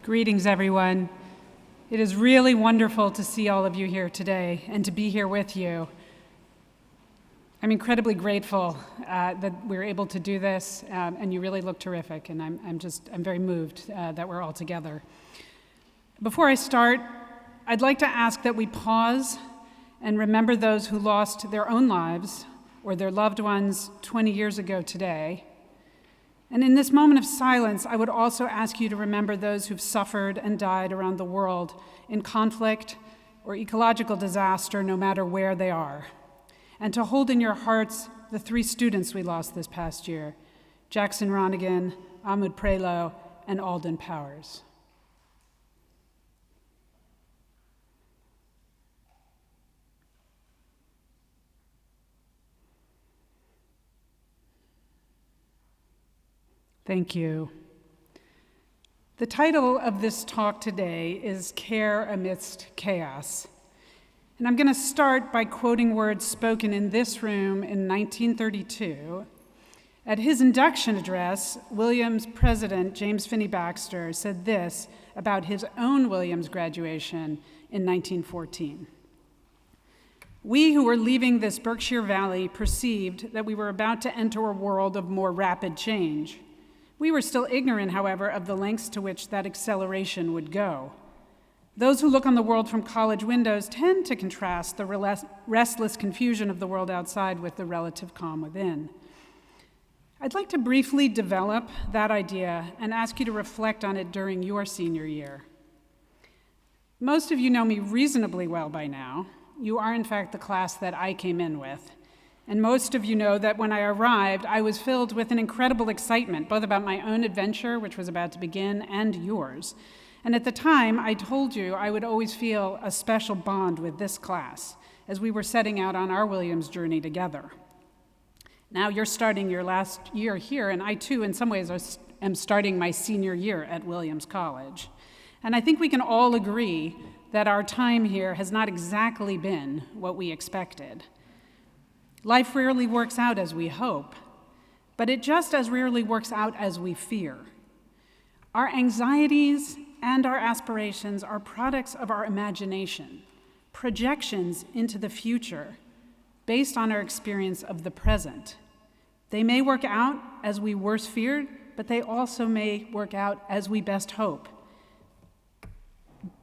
Greetings, everyone. It is really wonderful to see all of you here today and to be here with you. I'm incredibly grateful that we're able to do this, and you really look terrific, and I'm very moved that we're all together. Before I start, I'd like to ask that we pause and remember those who lost their own lives or their loved ones 20 years ago today. And in this moment of silence, I would also ask you to remember those who've suffered and died around the world in conflict or ecological disaster, no matter where they are. And to hold in your hearts the 3 students we lost this past year, Jackson Ronigan, Ahmad Prelo, and Alden Powers. Thank you. The title of this talk today is Care Amidst Chaos. And I'm going to start by quoting words spoken in this room in 1932. At his induction address, Williams president James Finney Baxter said this about his own Williams graduation in 1914. We who were leaving this Berkshire Valley perceived that we were about to enter a world of more rapid change. We were still ignorant, however, of the lengths to which that acceleration would go. Those who look on the world from college windows tend to contrast the restless confusion of the world outside with the relative calm within. I'd like to briefly develop that idea and ask you to reflect on it during your senior year. Most of you know me reasonably well by now. You are, in fact, the class that I came in with. And most of you know that when I arrived, I was filled with an incredible excitement, both about my own adventure, which was about to begin, and yours. And at the time, I told you I would always feel a special bond with this class as we were setting out on our Williams journey together. Now you're starting your last year here, and I too, in some ways, am starting my senior year at Williams College. And I think we can all agree that our time here has not exactly been what we expected. Life rarely works out as we hope, but it just as rarely works out as we fear. Our anxieties and our aspirations are products of our imagination, projections into the future based on our experience of the present. They may work out as we worst feared, but they also may work out as we best hope.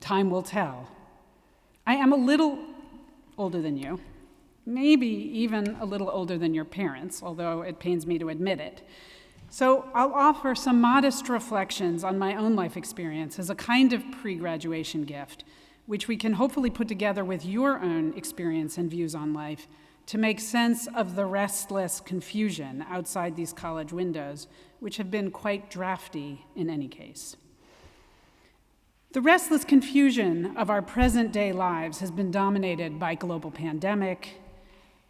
Time will tell. I am a little older than you. Maybe even a little older than your parents, although it pains me to admit it. So I'll offer some modest reflections on my own life experience as a kind of pre-graduation gift, which we can hopefully put together with your own experience and views on life to make sense of the restless confusion outside these college windows, which have been quite drafty in any case. The restless confusion of our present-day lives has been dominated by global pandemic,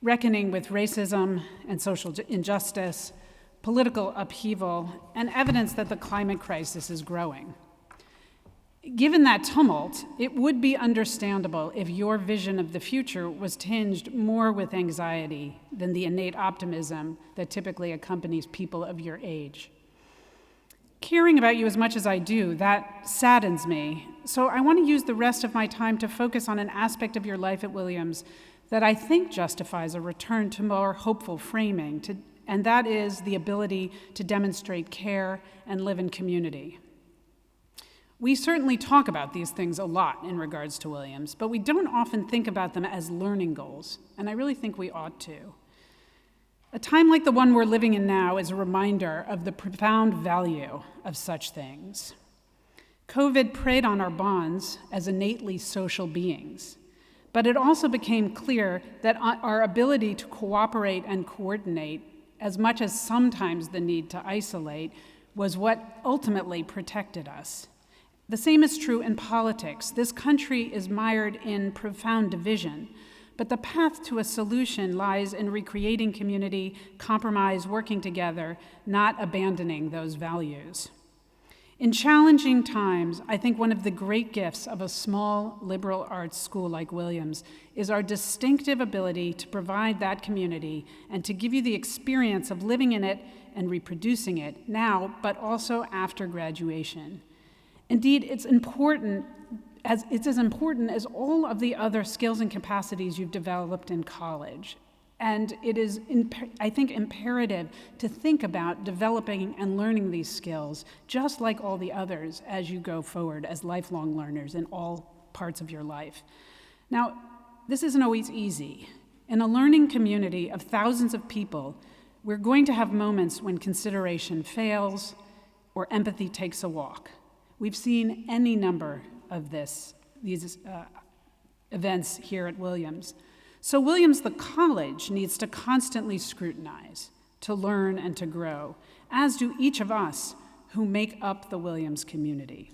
reckoning with racism and social injustice, political upheaval, and evidence that the climate crisis is growing. Given that tumult, it would be understandable if your vision of the future was tinged more with anxiety than the innate optimism that typically accompanies people of your age. Caring about you as much as I do, that saddens me. So I want to use the rest of my time to focus on an aspect of your life at Williams that I think justifies a return to more hopeful framing, and that is the ability to demonstrate care and live in community. We certainly talk about these things a lot in regards to Williams, but we don't often think about them as learning goals, and I really think we ought to. A time like the one we're living in now is a reminder of the profound value of such things. COVID preyed on our bonds as innately social beings. But it also became clear that our ability to cooperate and coordinate, as much as sometimes the need to isolate, was what ultimately protected us. The same is true in politics. This country is mired in profound division, but the path to a solution lies in recreating community, compromise, working together, not abandoning those values. In challenging times, I think one of the great gifts of a small liberal arts school like Williams is our distinctive ability to provide that community and to give you the experience of living in it and reproducing it now, but also after graduation. Indeed, it's as important as all of the other skills and capacities you've developed in college. And it is, I think, imperative to think about developing and learning these skills, just like all the others, as you go forward as lifelong learners in all parts of your life. Now, this isn't always easy. In a learning community of thousands of people, we're going to have moments when consideration fails or empathy takes a walk. We've seen any number of these events here at Williams. So Williams, the college, needs to constantly scrutinize, to learn and to grow, as do each of us who make up the Williams community.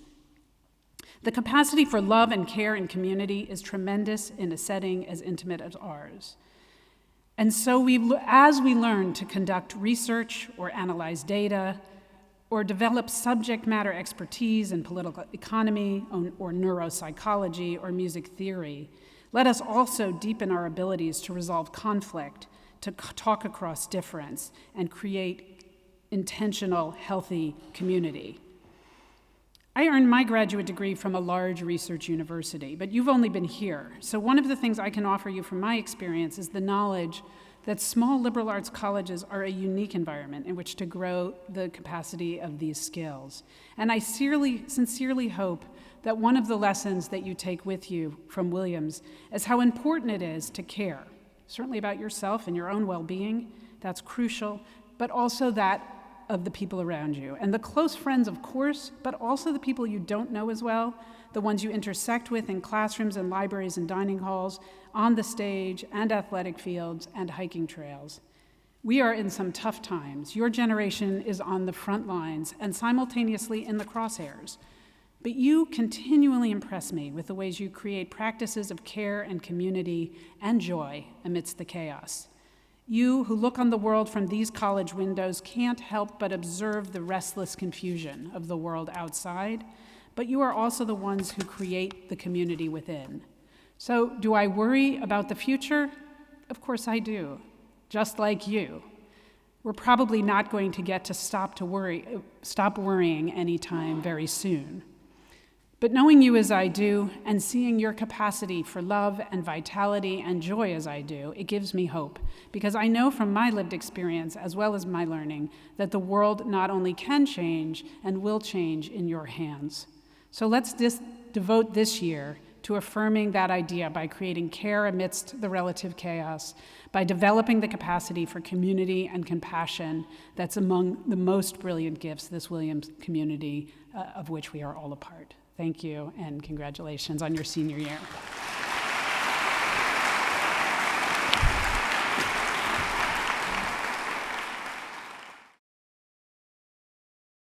The capacity for love and care in community is tremendous in a setting as intimate as ours. And so as we learn to conduct research or analyze data or develop subject matter expertise in political economy or neuropsychology or music theory, let us also deepen our abilities to resolve conflict, to talk across difference, and create intentional, healthy community. I earned my graduate degree from a large research university, but you've only been here. So one of the things I can offer you from my experience is the knowledge that small liberal arts colleges are a unique environment in which to grow the capacity of these skills. And I sincerely hope that one of the lessons that you take with you from Williams is how important it is to care, certainly about yourself and your own well-being, that's crucial, but also that of the people around you. And the close friends, of course, but also the people you don't know as well, the ones you intersect with in classrooms and libraries and dining halls, on the stage and athletic fields and hiking trails. We are in some tough times. Your generation is on the front lines and simultaneously in the crosshairs. But you continually impress me with the ways you create practices of care and community and joy amidst the chaos. You who look on the world from these college windows can't help but observe the restless confusion of the world outside, but you are also the ones who create the community within. So, do I worry about the future? Of course I do, just like you. We're probably not going to get to stop worrying anytime very soon. But knowing you as I do, and seeing your capacity for love and vitality and joy as I do, it gives me hope, because I know from my lived experience, as well as my learning, that the world not only can change and will change in your hands. So let's devote this year to affirming that idea by creating care amidst the relative chaos, by developing the capacity for community and compassion that's among the most brilliant gifts this Williams community of which we are all a part. Thank you, and congratulations on your senior year.